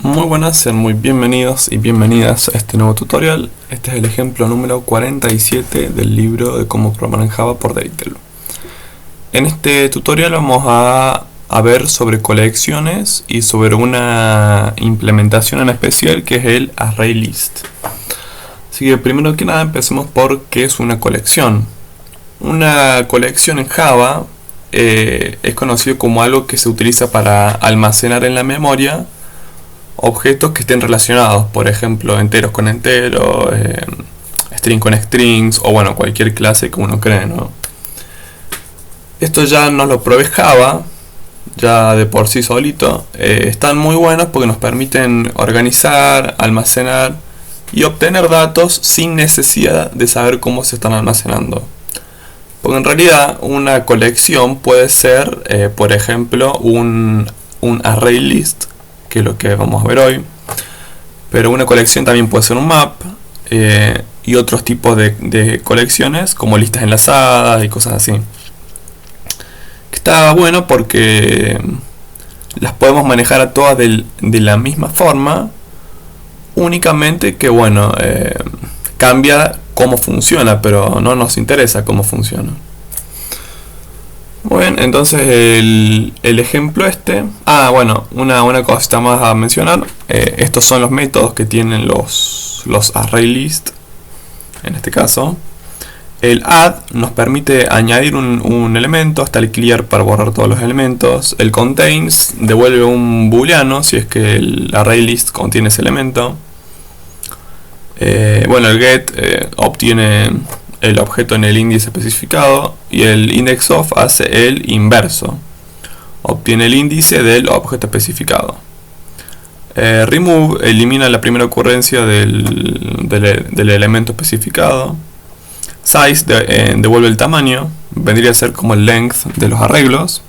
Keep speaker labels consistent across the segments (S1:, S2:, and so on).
S1: Muy buenas, sean muy bienvenidos y bienvenidas a este nuevo tutorial. Este es el ejemplo número 47 del libro de cómo programar en Java por Deitel. En este tutorial vamos a ver sobre colecciones y sobre una implementación en especial que es el ArrayList. Así que primero que nada empecemos por qué es una colección. Una colección en Java es conocido como algo que se utiliza para almacenar en la memoria objetos que estén relacionados, por ejemplo, enteros con enteros, string con strings, o bueno, cualquier clase que uno cree, ¿no? Esto ya nos lo provee Java, ya de por sí solito. Están muy buenos porque nos permiten organizar, almacenar y obtener datos sin necesidad de saber cómo se están almacenando. Porque en realidad una colección puede ser, por ejemplo, un array list, que es lo que vamos a ver hoy, pero una colección también puede ser un map y otros tipos de colecciones como listas enlazadas y cosas así, que está bueno porque las podemos manejar a todas de la misma forma, únicamente que bueno, cambia cómo funciona, pero no nos interesa cómo funciona. Muy bien, entonces el ejemplo bueno, una cosita más a mencionar. Estos son los métodos que tienen los ArrayList. En este caso el add nos permite añadir un elemento, está el clear para borrar todos los elementos, el contains devuelve un booleano si es que el ArrayList contiene ese elemento. Bueno, el get obtiene el objeto en el índice especificado y el indexOf hace el inverso, obtiene el índice del objeto especificado. Remove elimina la primera ocurrencia del elemento especificado. Size devuelve el tamaño, vendría a ser como el length de los arreglos.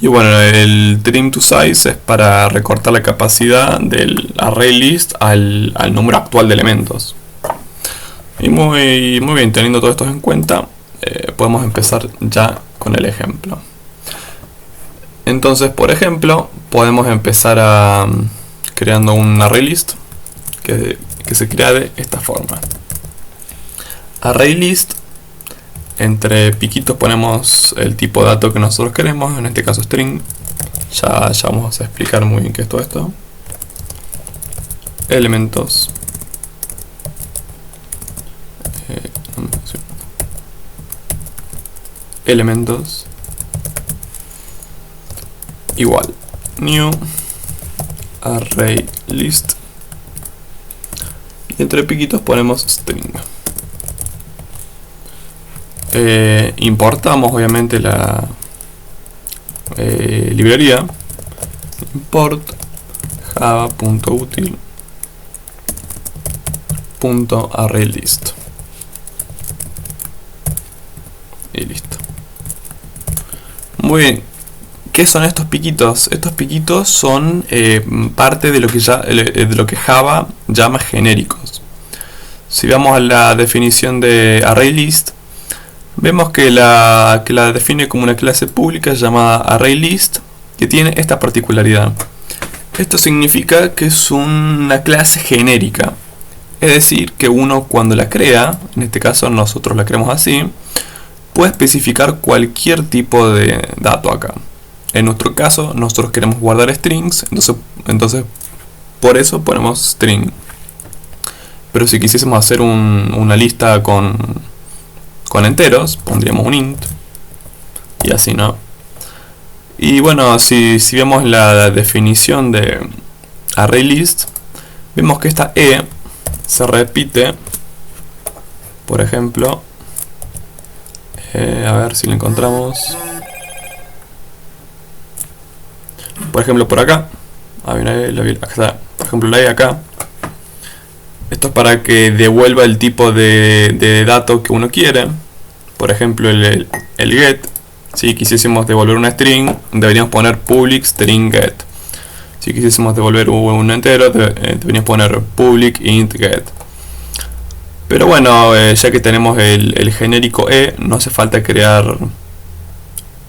S1: Y bueno, el trim to size es para recortar la capacidad del ArrayList al número actual de elementos. Y muy bien, teniendo todo esto en cuenta, podemos empezar ya con el ejemplo. Entonces, por ejemplo, podemos empezar creando un ArrayList que se crea de esta forma. ArrayList, entre piquitos ponemos el tipo de dato que nosotros queremos, en este caso string. Ya vamos a explicar muy bien qué es todo esto. Elementos. Elementos igual new array list y entre piquitos ponemos string. Importamos obviamente la librería import java.util.arraylist y listo. Muy bien, ¿qué son estos piquitos? Estos piquitos son parte de lo que Java llama genéricos. Si vamos a la definición de ArrayList, vemos que la define como una clase pública llamada ArrayList, que tiene esta particularidad. Esto significa que es una clase genérica, es decir, que uno cuando la crea, en este caso nosotros la creamos así, puede especificar cualquier tipo de dato acá. En nuestro caso nosotros queremos guardar strings, entonces por eso ponemos string. Pero si quisiésemos hacer una lista con enteros, pondríamos un int y así, ¿no? Y bueno, si vemos la definición de ArrayList, vemos que esta se repite, por ejemplo, a ver si lo encontramos. Por ejemplo, por acá. Por ejemplo, la acá. Esto es para que devuelva el tipo de dato que uno quiere. Por ejemplo, el get. Si quisiésemos devolver una string, deberíamos poner public string get. Si quisiésemos devolver un entero, deberíamos poner public int get. Pero bueno, ya que tenemos el genérico no hace falta crear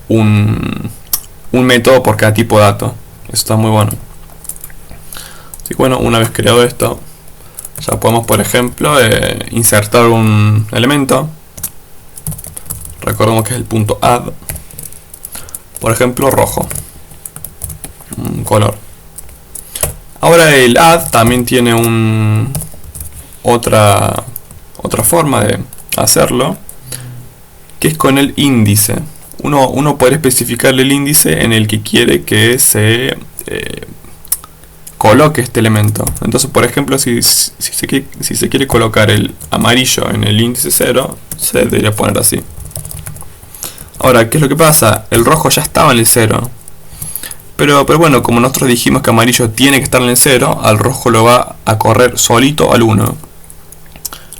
S1: un método por cada tipo de dato. Eso está muy bueno. Y bueno, una vez creado esto, ya podemos, por ejemplo, insertar un elemento. Recordemos que es el punto add. Por ejemplo, rojo, un color. Ahora el add también tiene otra forma de hacerlo, que es con el índice. Uno puede especificar el índice en el que quiere que se coloque este elemento. Entonces, por ejemplo, si se quiere colocar el amarillo en el índice 0, se debería poner así. Ahora, ¿qué es lo que pasa? El rojo ya estaba en el 0. Pero bueno, como nosotros dijimos que amarillo tiene que estar en el 0, al rojo lo va a correr solito al 1.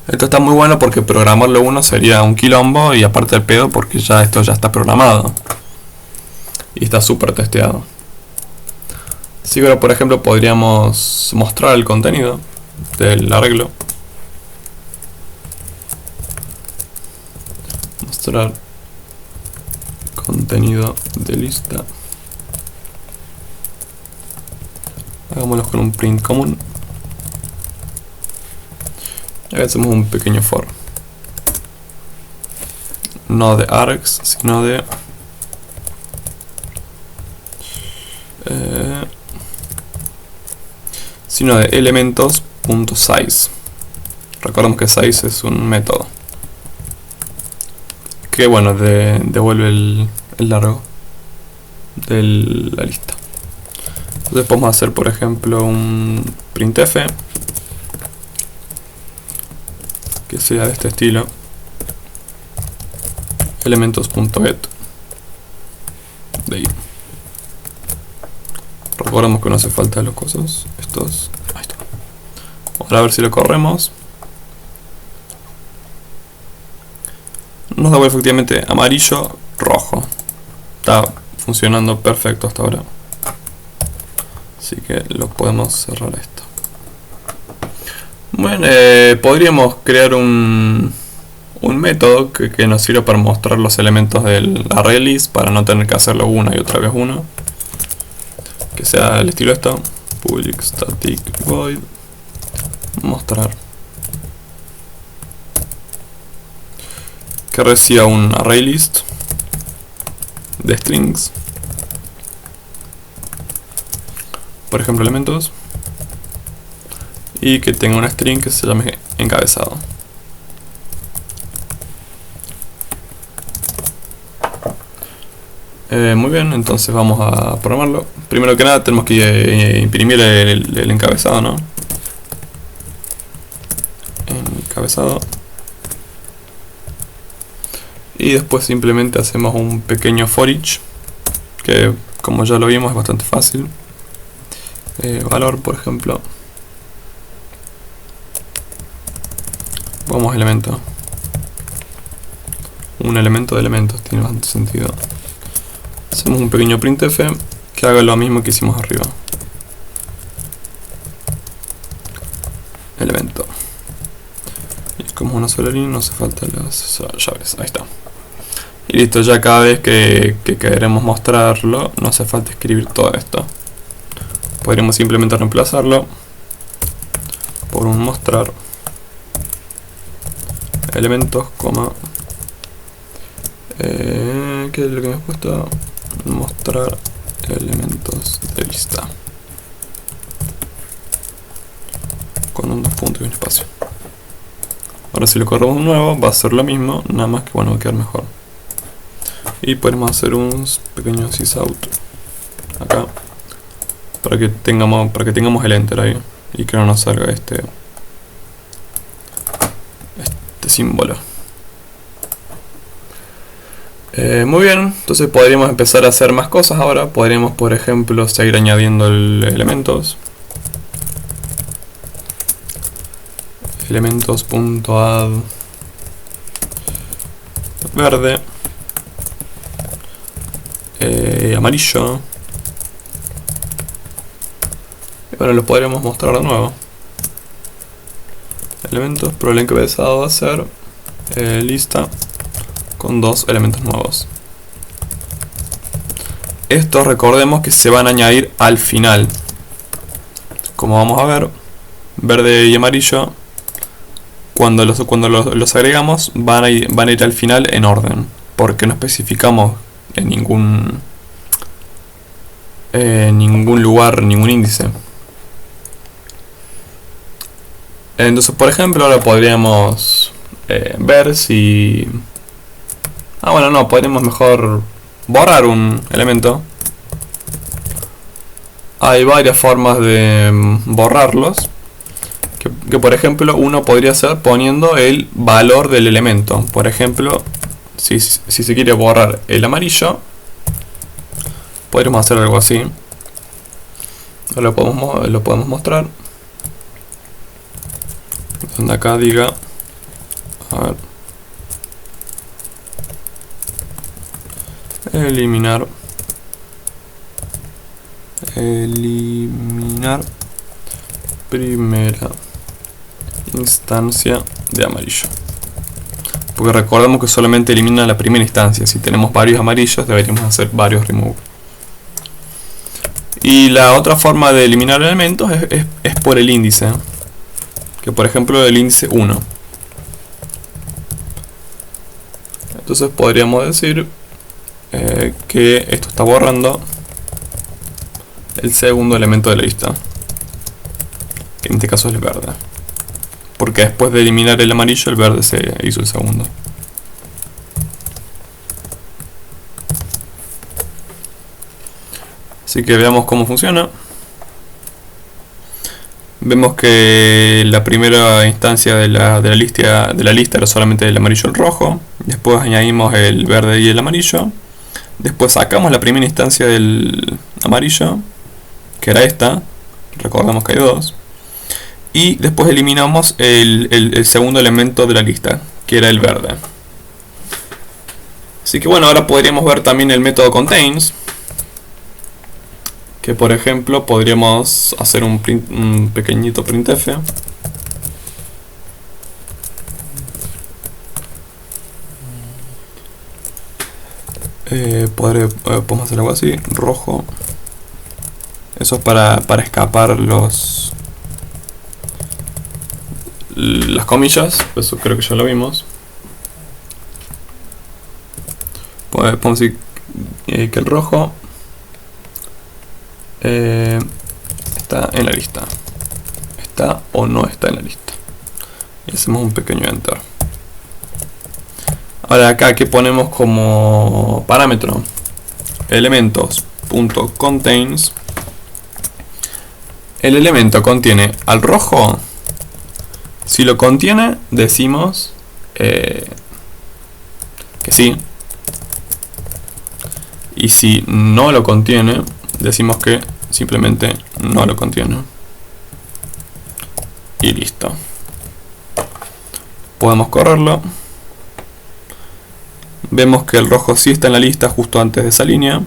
S1: Esto está muy bueno porque programarlo 1 sería un quilombo, y aparte el pedo porque esto ya está programado. Y está súper testeado. Así que ahora, por ejemplo, podríamos mostrar el contenido del arreglo. Mostrar contenido de lista. Hagámoslo con un print común. Y hacemos un pequeño for. No de args, sino de elementos.size. Recordemos que size es un método que, bueno, devuelve el largo de la lista. Entonces podemos hacer, por ejemplo, un printf que sea de este estilo, elementos.get de ahí. Recordemos que no hace falta los cosas estos. Ahí está. Ahora a ver si lo corremos. Nos da efectivamente amarillo, rojo. Está funcionando perfecto hasta ahora. Así que lo podemos cerrar esto. Bueno, podríamos crear un método que nos sirva para mostrar los elementos del ArrayList, para no tener que hacerlo una y otra vez uno. Que sea el estilo esto: public static void mostrar, que reciba un ArrayList de strings, por ejemplo elementos, y que tenga una string que se llame encabezado. Muy bien, entonces vamos a programarlo. Primero que nada tenemos que imprimir el encabezado, ¿no? Encabezado. Y después simplemente hacemos un pequeño for each, que como ya lo vimos es bastante fácil. Valor, por ejemplo. Vamos a elemento. Un elemento de elementos, tiene bastante sentido. Hacemos un pequeño printf que haga lo mismo que hicimos arriba. Elemento. Y como una sola línea, no hace falta las llaves. Ahí está. Y listo, ya cada vez que queremos mostrarlo, no hace falta escribir todo esto. Podríamos simplemente reemplazarlo por un mostrar elementos, ¿qué es lo que me he puesto? Mostrar elementos de lista con un 2 puntos y un espacio. Ahora si lo corremos de nuevo va a ser lo mismo, nada más que bueno, va a quedar mejor. Y podemos hacer un pequeño sysout acá para que tengamos el enter ahí y que no nos salga este símbolo. Muy bien, entonces podríamos empezar a hacer más cosas ahora. Podríamos, por ejemplo, seguir añadiendo elementos. Elementos.add verde, amarillo. Y bueno, lo podríamos mostrar de nuevo. Elementos, pero el encabezado va a ser lista con 2 elementos nuevos. Estos recordemos que se van a añadir al final. como vamos a ver, verde y amarillo, cuando los agregamos van a ir al final en orden, porque no especificamos en ningún lugar, ningún índice. Entonces, por ejemplo, ahora podríamos ver si... bueno, no, podríamos mejor borrar un elemento. Hay varias formas de borrarlos. Que por ejemplo, uno podría hacer poniendo el valor del elemento. Por ejemplo, si se quiere borrar el amarillo, podríamos hacer algo así. Lo podemos mostrar. Donde acá diga, a ver, eliminar primera instancia de amarillo, porque recordemos que solamente elimina la primera instancia. Si tenemos varios amarillos, deberíamos hacer varios remove. Y la otra forma de eliminar elementos es por el índice, que por ejemplo el índice 1. Entonces podríamos decir que esto está borrando el segundo elemento de la lista, que en este caso es el verde, porque después de eliminar el amarillo, el verde se hizo el segundo. Así que veamos cómo funciona. Vemos que la primera instancia de la lista era solamente el amarillo y el rojo. Después añadimos el verde y el amarillo. Después sacamos la primera instancia del amarillo, que era esta. Recordamos que hay dos. Y después eliminamos el segundo elemento de la lista, que era el verde. Así que bueno, ahora podríamos ver también el método contains, que por ejemplo podríamos hacer un pequeñito printf. Podemos hacer algo así, rojo. Eso es para escapar las comillas, eso creo que ya lo vimos. Podemos decir que el rojo está en la lista, está o no está en la lista, y hacemos un pequeño enter. Ahora acá, ¿qué ponemos como parámetro? Elementos.contains. El elemento contiene al rojo. Si lo contiene, decimos que sí. Y si no lo contiene, decimos que simplemente no lo contiene. Y listo. Podemos correrlo. Vemos que el rojo sí está en la lista justo antes de esa línea.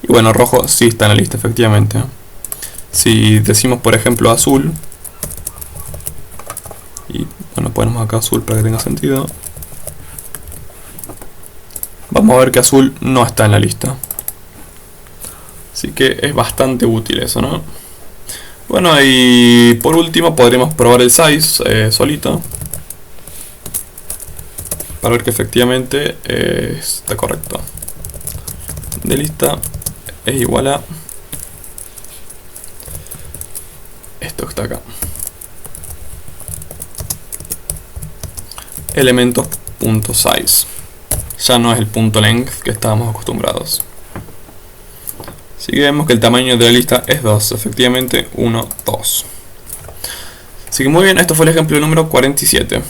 S1: Y bueno, el rojo sí está en la lista, efectivamente. Si decimos por ejemplo azul, y bueno, ponemos acá azul para que tenga sentido, vamos a ver que azul no está en la lista. Así que es bastante útil eso, ¿no? Bueno, y por último podremos probar el size solito, para ver que efectivamente está correcto. De lista es igual a esto que está acá. Elementos.size. Ya no es el punto length que estábamos acostumbrados. Así que vemos que el tamaño de la lista es 2, efectivamente 1, 2. Así que muy bien, esto fue el ejemplo número 47.